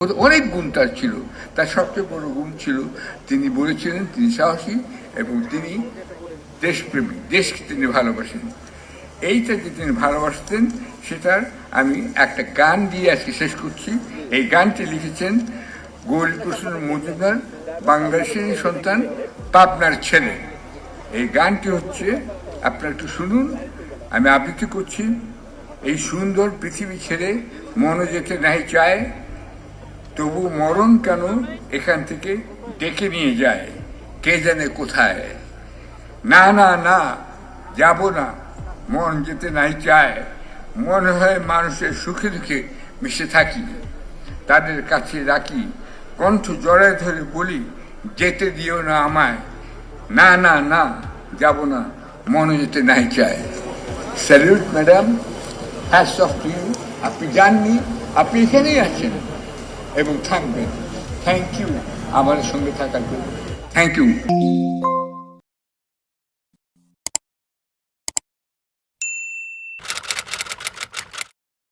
অনেক গুণ তার ছিল। তার সবচেয়ে বড় গুণ ছিল তিনি বলেছিলেন তিনি সাহসী এবং তিনি দেশপ্রেমী, দেশকে তিনি ভালোবাসেন। এইটা যে তিনি ভালোবাসতেন সেটার আমি একটা গান দিয়ে আজকে শেষ করছি। এই গানটি লিখেছেন গৌরী প্রসন্ন মজুমদার, বাংলাদেশের সন্তান, পাবনার ছেলে। এই গানটি হচ্ছে, আপনারা একটু শুনুন, আমি আবৃত্তি করছি। এই সুন্দর পৃথিবী ছেড়ে মনে যেতে নাই চায়, তবু মরণ কেন এখান থেকে ডেকে নিয়ে যায়, কে জানে কোথায়। না না না, যাব না, মন যেতে নাই চায়। মনে হয় মানুষের সুখে দুঃখে মিশে থাকি, তাদের কাছে রাখি, কণ্ঠ জড়ায় ধরে বলি, যেতে দিও না আমায়। না না না, যাব না, মনে যেতে নাই চায়। Salute madam, hats off to you. আপনি যাননি, আপনি এখানেই আছেন এবং থাকবেন। থ্যাংক ইউ আমাদের সঙ্গে থাকার জন্য। Thank you.